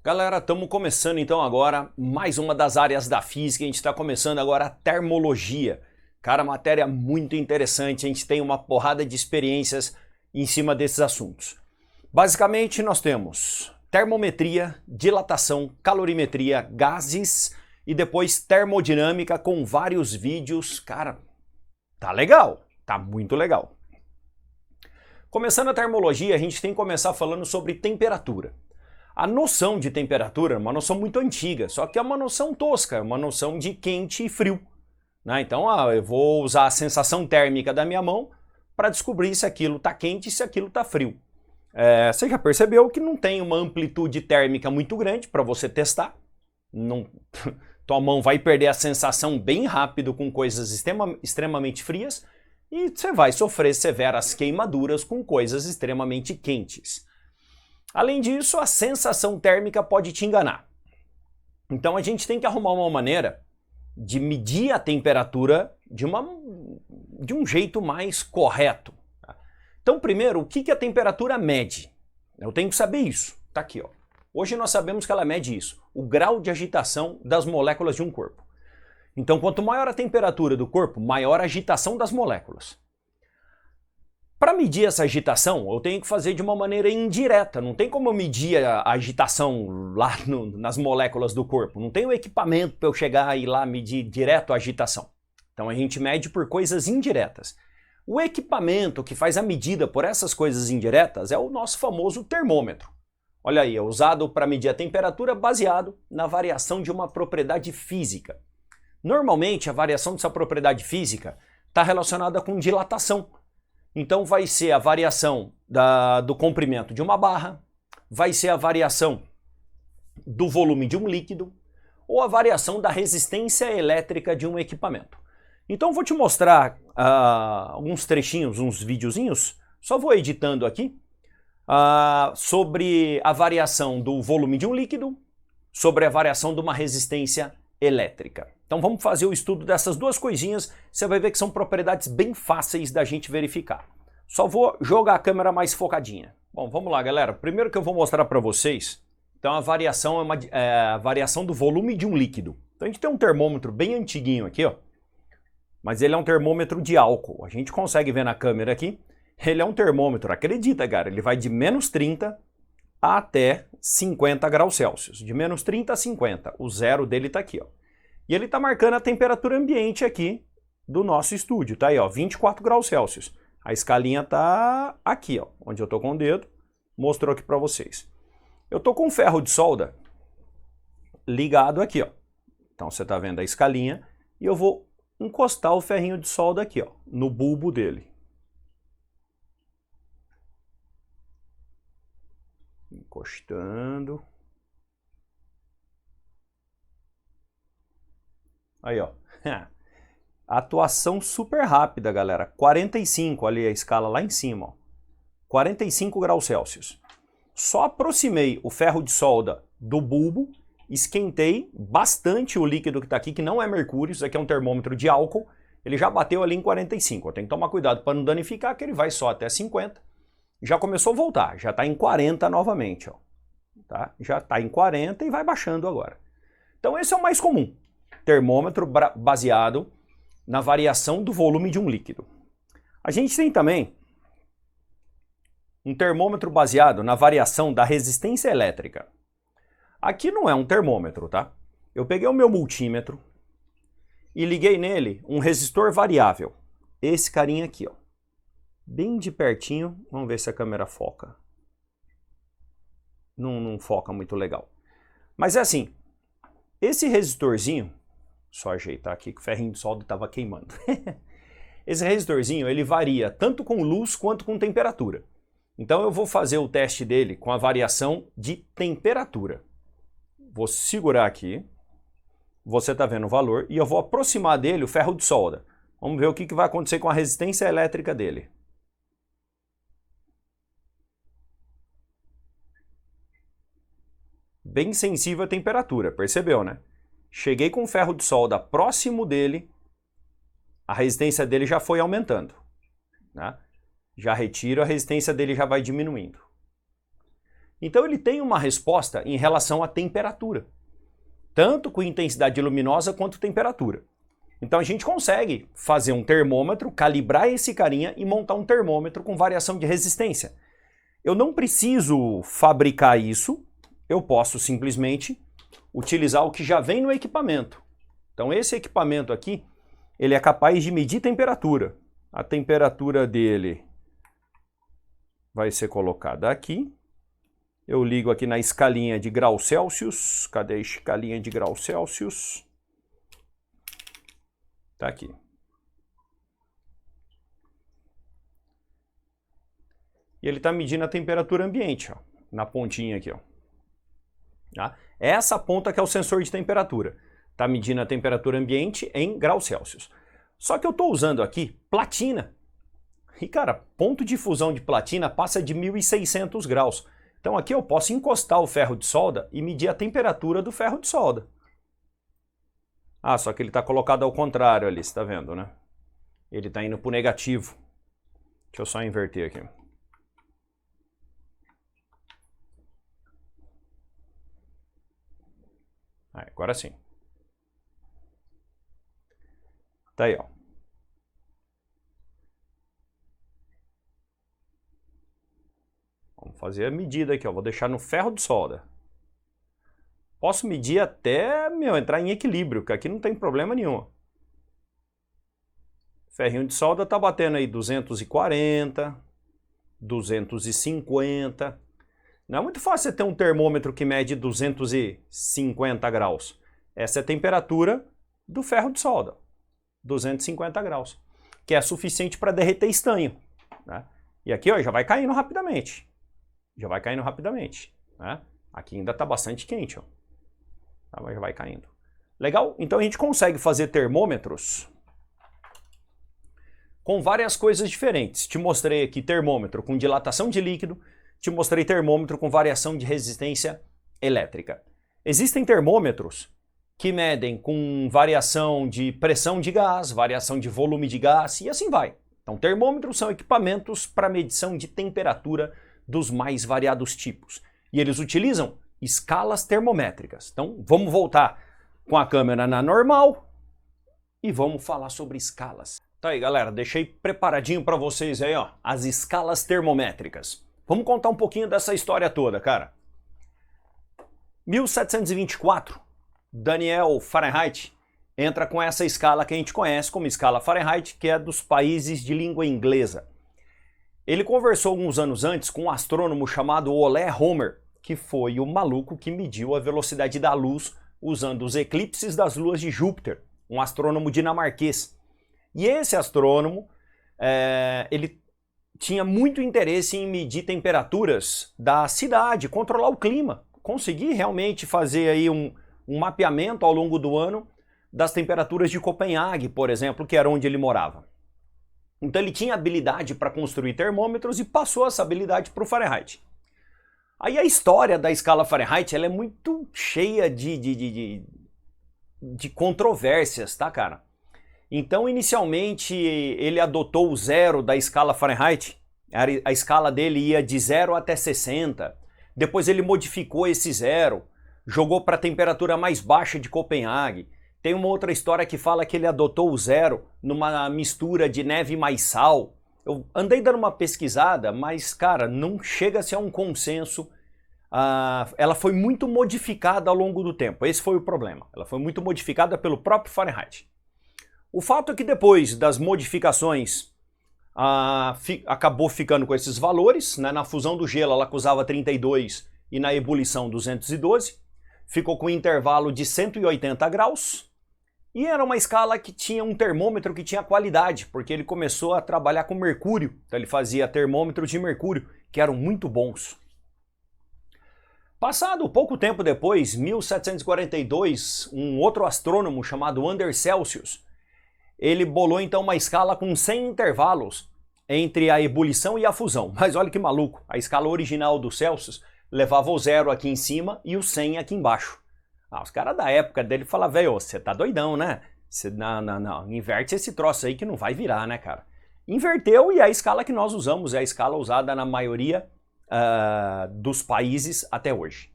Galera, estamos começando então agora mais uma das áreas da física. A gente está começando agora a termologia. Cara, matéria muito interessante. A gente tem uma porrada de experiências em cima desses assuntos. Basicamente, nós temos termometria, dilatação, calorimetria, gases e depois termodinâmica com vários vídeos. Cara, tá legal, tá muito legal. Começando a termologia, a gente tem que começar falando sobre temperatura. A noção de temperatura é uma noção muito antiga, só que é uma noção tosca, é uma noção de quente e frio. Né? Então, eu vou usar a sensação térmica da minha mão para descobrir se aquilo está quente e se aquilo está frio. Você já percebeu que não tem uma amplitude térmica muito grande para você testar. Tua mão vai perder a sensação bem rápido com coisas extremamente frias e você vai sofrer severas queimaduras com coisas extremamente quentes. Além disso, a sensação térmica pode te enganar. Então a gente tem que arrumar uma maneira de medir a temperatura de um jeito mais correto. Então primeiro, o que a temperatura mede? Eu tenho que saber isso. Tá aqui, ó. Hoje nós sabemos que ela mede isso, o grau de agitação das moléculas de um corpo. Então quanto maior a temperatura do corpo, maior a agitação das moléculas. Para medir essa agitação, eu tenho que fazer de uma maneira indireta. Não tem como eu medir a agitação lá nas moléculas do corpo. Não tem um equipamento para eu chegar e lá medir direto a agitação. Então a gente mede por coisas indiretas. O equipamento que faz a medida por essas coisas indiretas é o nosso famoso termômetro. Olha aí, é usado para medir a temperatura baseado na variação de uma propriedade física. Normalmente a variação dessa propriedade física está relacionada com dilatação. Então vai ser a variação do comprimento de uma barra, vai ser a variação do volume de um líquido ou a variação da resistência elétrica de um equipamento. Então vou te mostrar alguns trechinhos, uns videozinhos, só vou editando aqui, sobre a variação do volume de um líquido, sobre a variação de uma resistência elétrica. Então vamos fazer o estudo dessas duas coisinhas, você vai ver que são propriedades bem fáceis da gente verificar. Só vou jogar a câmera mais focadinha. Bom, vamos lá, galera. Primeiro que eu vou mostrar para vocês, então a variação é a variação do volume de um líquido. Então a gente tem um termômetro bem antiguinho aqui, ó, mas ele é um termômetro de álcool. A gente consegue ver na câmera aqui, ele é um termômetro, acredita, cara, ele vai de menos 30 até 50 graus Celsius. De menos 30 a 50, o zero dele tá aqui, ó. E ele está marcando a temperatura ambiente aqui do nosso estúdio, tá aí, ó, 24 graus Celsius. A escalinha tá aqui, ó, onde eu tô com o dedo, mostrou aqui para vocês. Eu tô com um ferro de solda ligado aqui, ó. Então você tá vendo a escalinha e eu vou encostar o ferrinho de solda aqui, ó, no bulbo dele. Encostando. Aí, ó. Atuação super rápida, galera. 45, ali a escala lá em cima, ó. 45 graus Celsius. Só aproximei o ferro de solda do bulbo, esquentei bastante o líquido que está aqui, que não é mercúrio, isso aqui é um termômetro de álcool, ele já bateu ali em 45. Eu tenho que tomar cuidado para não danificar, que ele vai só até 50. Já começou a voltar, já está em 40 novamente, ó. Tá? Já está em 40 e vai baixando agora. Então esse é o mais comum. Termômetro baseado na variação do volume de um líquido. A gente tem também um termômetro baseado na variação da resistência elétrica. Aqui não é um termômetro, tá? Eu peguei o meu multímetro e liguei nele um resistor variável. Esse carinha aqui, ó. Bem de pertinho. Vamos ver se a câmera foca. Não foca muito legal. Mas é assim, esse resistorzinho, só ajeitar aqui que o ferrinho de solda estava queimando. Esse resistorzinho, ele varia tanto com luz quanto com temperatura. Então eu vou fazer o teste dele com a variação de temperatura. Vou segurar aqui, você está vendo o valor, e eu vou aproximar dele o ferro de solda. Vamos ver o que vai acontecer com a resistência elétrica dele. Bem sensível à temperatura, percebeu, né? Cheguei com o ferro de solda próximo dele, a resistência dele já foi aumentando. Né? Já retiro, a resistência dele já vai diminuindo. Então ele tem uma resposta em relação à temperatura, tanto com intensidade luminosa quanto temperatura. Então a gente consegue fazer um termômetro, calibrar esse carinha e montar um termômetro com variação de resistência. Eu não preciso fabricar isso, eu posso simplesmente utilizar o que já vem no equipamento. Então esse equipamento aqui, ele é capaz de medir temperatura. A temperatura dele vai ser colocada aqui. Eu ligo aqui na escalinha de graus Celsius. Cadê a escalinha de graus Celsius? Tá aqui. E ele está medindo a temperatura ambiente, ó, na pontinha aqui, ó. Tá? Essa ponta que é o sensor de temperatura. Está medindo a temperatura ambiente em graus Celsius. Só que eu estou usando aqui platina. E, cara, ponto de fusão de platina passa de 1.600 graus. Então aqui eu posso encostar o ferro de solda e medir a temperatura do ferro de solda. Ah, só que ele está colocado ao contrário ali, você está vendo, né? Ele está indo para o negativo. Deixa eu só inverter aqui. Agora sim. Tá aí, ó. Vamos fazer a medida aqui, ó. Vou deixar no ferro de solda. Posso medir até, entrar em equilíbrio, que aqui não tem problema nenhum. Ferrinho de solda tá batendo aí 240, 250. Não é muito fácil você ter um termômetro que mede 250 graus. Essa é a temperatura do ferro de solda, 250 graus, que é suficiente para derreter estanho, né? E aqui, ó, já vai caindo rapidamente. Já vai caindo rapidamente, né? Aqui ainda está bastante quente, ó. Tá, mas já vai caindo. Legal? Então a gente consegue fazer termômetros com várias coisas diferentes. Te mostrei aqui termômetro com dilatação de líquido, te mostrei termômetro com variação de resistência elétrica. Existem termômetros que medem com variação de pressão de gás, variação de volume de gás e assim vai. Então termômetros são equipamentos para medição de temperatura dos mais variados tipos. E eles utilizam escalas termométricas. Então vamos voltar com a câmera na normal e vamos falar sobre escalas. Tá aí, galera, deixei preparadinho para vocês aí, ó, as escalas termométricas. Vamos contar um pouquinho dessa história toda, cara. 1724, Daniel Fahrenheit entra com essa escala que a gente conhece como escala Fahrenheit, que é dos países de língua inglesa. Ele conversou alguns anos antes com um astrônomo chamado Ole Homer, que foi o maluco que mediu a velocidade da luz usando os eclipses das luas de Júpiter, um astrônomo dinamarquês. E esse astrônomo, ele tinha muito interesse em medir temperaturas da cidade, controlar o clima, conseguir realmente fazer aí um mapeamento ao longo do ano das temperaturas de Copenhague, por exemplo, que era onde ele morava. Então ele tinha habilidade para construir termômetros e passou essa habilidade para o Fahrenheit. Aí a história da escala Fahrenheit ela é muito cheia de controvérsias, tá, cara? Então, inicialmente, ele adotou o zero da escala Fahrenheit. A escala dele ia de 0 até 60. Depois ele modificou esse zero, jogou para a temperatura mais baixa de Copenhague. Tem uma outra história que fala que ele adotou o zero numa mistura de neve mais sal. Eu andei dando uma pesquisada, mas, cara, não chega a ser um consenso. Ela foi muito modificada ao longo do tempo. Esse foi o problema. Ela foi muito modificada pelo próprio Fahrenheit. O fato é que depois das modificações, acabou ficando com esses valores, né? Na fusão do gelo ela acusava 32 e na ebulição 212. Ficou com um intervalo de 180 graus. E era uma escala que tinha um termômetro que tinha qualidade, porque ele começou a trabalhar com mercúrio. Então ele fazia termômetros de mercúrio, que eram muito bons. Passado pouco tempo depois, 1742, um outro astrônomo chamado Anders Celsius, ele bolou então uma escala com 100 intervalos entre a ebulição e a fusão. Mas olha que maluco, a escala original do Celsius levava o 0 aqui em cima e o 100 aqui embaixo. Os caras da época dele falavam, velho, você tá doidão, né? Não, inverte esse troço aí que não vai virar, né, cara? Inverteu e a escala que nós usamos é a escala usada na maioria dos países até hoje.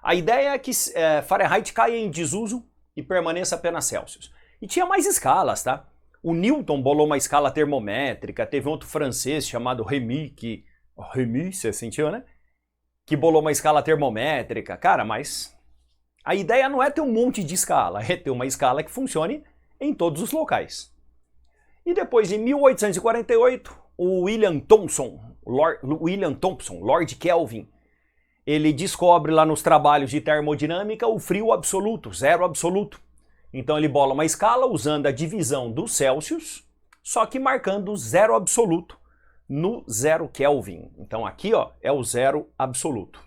A ideia é que Fahrenheit caia em desuso e permaneça apenas Celsius. E tinha mais escalas, tá? O Newton bolou uma escala termométrica, teve outro francês chamado Rémy, você sentiu, né? Que bolou uma escala termométrica. Cara, mas a ideia não é ter um monte de escala, é ter uma escala que funcione em todos os locais. E depois, em 1848, o William Thomson, Lord Kelvin, ele descobre lá nos trabalhos de termodinâmica o frio absoluto, zero absoluto. Então ele bola uma escala usando a divisão dos Celsius, só que marcando zero absoluto no 0 Kelvin. Então aqui, ó, é o zero absoluto.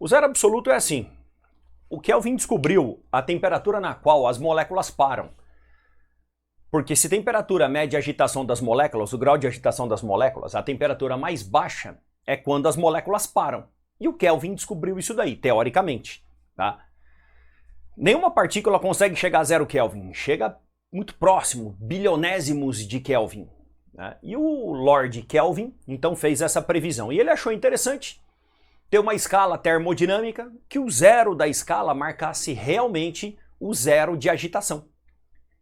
O zero absoluto é assim. O Kelvin descobriu a temperatura na qual as moléculas param. Porque se temperatura mede a agitação das moléculas, o grau de agitação das moléculas, a temperatura mais baixa é quando as moléculas param. E o Kelvin descobriu isso daí, teoricamente. Tá? Nenhuma partícula consegue chegar a 0 Kelvin, chega muito próximo, bilionésimos de Kelvin. Né? E o Lord Kelvin, então, fez essa previsão. E ele achou interessante ter uma escala termodinâmica que o zero da escala marcasse realmente o zero de agitação.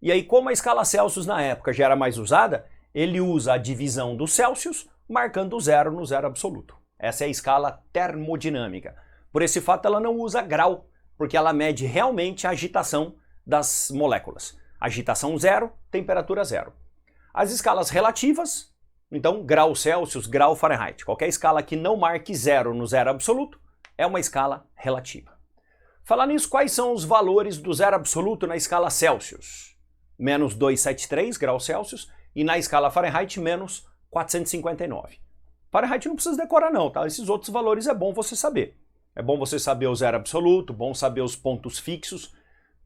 E aí, como a escala Celsius na época já era mais usada, ele usa a divisão dos Celsius, marcando o zero no zero absoluto. Essa é a escala termodinâmica. Por esse fato, ela não usa grau, porque ela mede realmente a agitação das moléculas. Agitação zero, temperatura zero. As escalas relativas, então grau Celsius, grau Fahrenheit. Qualquer escala que não marque zero no zero absoluto é uma escala relativa. Falar nisso, quais são os valores do zero absoluto na escala Celsius? Menos 273 graus Celsius e na escala Fahrenheit menos 459. Fahrenheit não precisa decorar não, tá? Esses outros valores é bom você saber. É bom você saber o zero absoluto, bom saber os pontos fixos,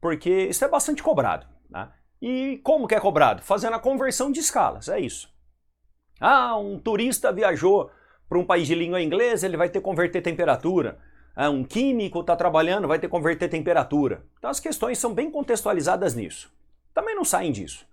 porque isso é bastante cobrado. Né? E como que é cobrado? Fazendo a conversão de escalas, é isso. Ah, um turista viajou para um país de língua inglesa, ele vai ter que converter temperatura. Ah, um químico está trabalhando, vai ter que converter temperatura. Então as questões são bem contextualizadas nisso. Também não saem disso.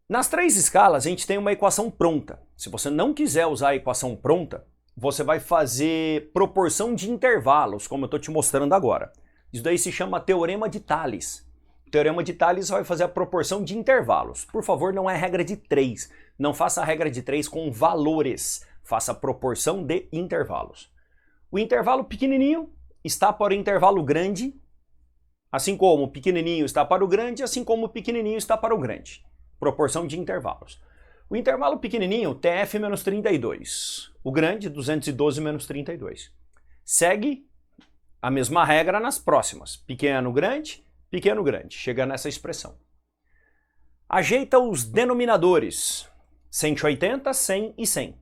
Nas três escalas a gente tem uma equação pronta. Se você não quiser usar a equação pronta, você vai fazer proporção de intervalos, como eu estou te mostrando agora. Isso daí se chama Teorema de Thales. O Teorema de Thales vai fazer a proporção de intervalos. Por favor, não é regra de 3. Não faça a regra de 3 com valores. Faça a proporção de intervalos. O intervalo pequenininho está para o intervalo grande, assim como o pequenininho está para o grande, assim como o pequenininho está para o grande. Proporção de intervalos. O intervalo pequenininho, TF menos 32. O grande, 212 menos 32. Segue a mesma regra nas próximas. Pequeno, grande, chega nessa expressão. Ajeita os denominadores. 180, 100 e 100.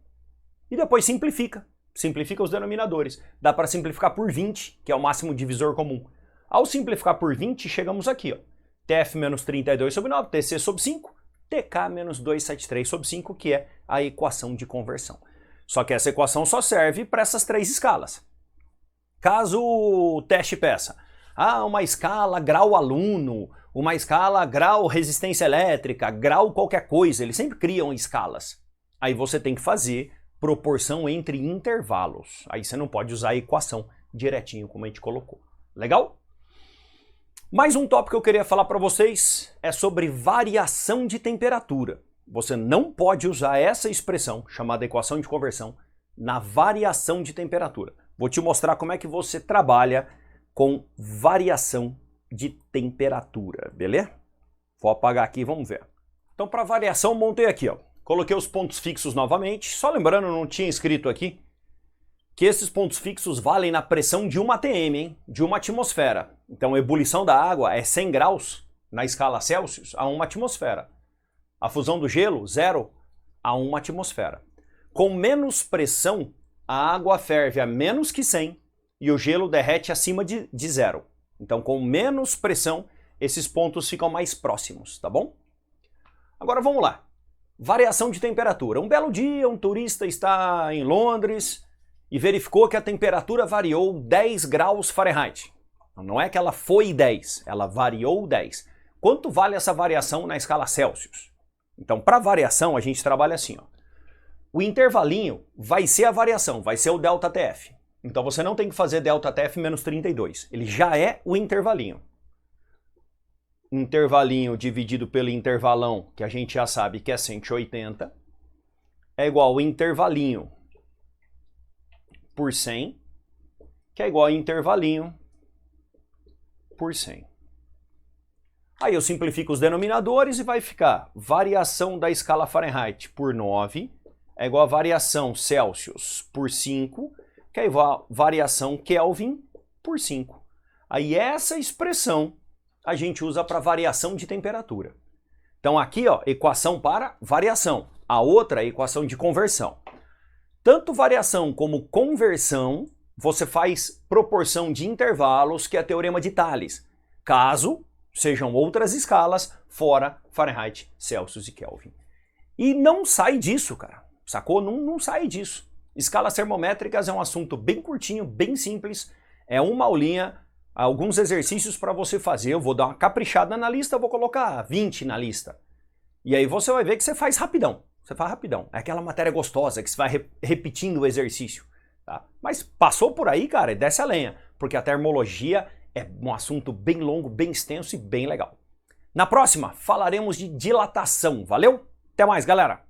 E depois simplifica. Simplifica os denominadores. Dá para simplificar por 20, que é o máximo divisor comum. Ao simplificar por 20, chegamos aqui. Ó. TF menos 32 sobre 9, TC sobre 5. TK menos 273 sobre 5, que é a equação de conversão. Só que essa equação só serve para essas três escalas. Caso o teste peça, uma escala grau aluno, uma escala grau resistência elétrica, grau qualquer coisa, eles sempre criam escalas. Aí você tem que fazer proporção entre intervalos. Aí você não pode usar a equação direitinho como a gente colocou. Legal? Mais um tópico que eu queria falar para vocês é sobre variação de temperatura. Você não pode usar essa expressão, chamada equação de conversão, na variação de temperatura. Vou te mostrar como é que você trabalha com variação de temperatura, beleza? Vou apagar aqui e vamos ver. Então, para variação, montei aqui, ó. Coloquei os pontos fixos novamente. Só lembrando, não tinha escrito aqui, que esses pontos fixos valem na pressão de 1 atm, hein? De uma atmosfera. Então a ebulição da água é 100 graus na escala Celsius a 1 atmosfera. A fusão do gelo, 0 a 1 atmosfera. Com menos pressão, a água ferve a menos que 100 e o gelo derrete acima de 0. Então com menos pressão, esses pontos ficam mais próximos, tá bom? Agora vamos lá. Variação de temperatura. Um belo dia, um turista está em Londres e verificou que a temperatura variou 10 graus Fahrenheit. Não é que ela foi 10, ela variou 10. Quanto vale essa variação na escala Celsius? Então, para variação, a gente trabalha assim. Ó. O intervalinho vai ser a variação, vai ser o ΔTF. Então você não tem que fazer ΔTF menos 32. Ele já é o intervalinho. Intervalinho dividido pelo intervalão, que a gente já sabe que é 180, é igual ao intervalinho por 100, que é igual a intervalinho por 100. Aí eu simplifico os denominadores e vai ficar variação da escala Fahrenheit por 9 é igual a variação Celsius por 5, que é igual a variação Kelvin por 5. Aí essa expressão a gente usa para variação de temperatura. Então aqui, ó, equação para variação. A outra é equação de conversão. Tanto variação como conversão, você faz proporção de intervalos, que é teorema de Thales. Caso sejam outras escalas fora Fahrenheit, Celsius e Kelvin. E não sai disso, cara. Sacou? Não sai disso. Escalas termométricas é um assunto bem curtinho, bem simples. É uma aulinha, alguns exercícios para você fazer. Eu vou dar uma caprichada na lista, eu vou colocar 20 na lista. E aí você vai ver que você faz rapidão. Você faz rapidão. É aquela matéria gostosa que você vai repetindo o exercício. Tá? Mas passou por aí, cara, e desce a lenha. Porque a termologia é um assunto bem longo, bem extenso e bem legal. Na próxima, falaremos de dilatação. Valeu? Até mais, galera!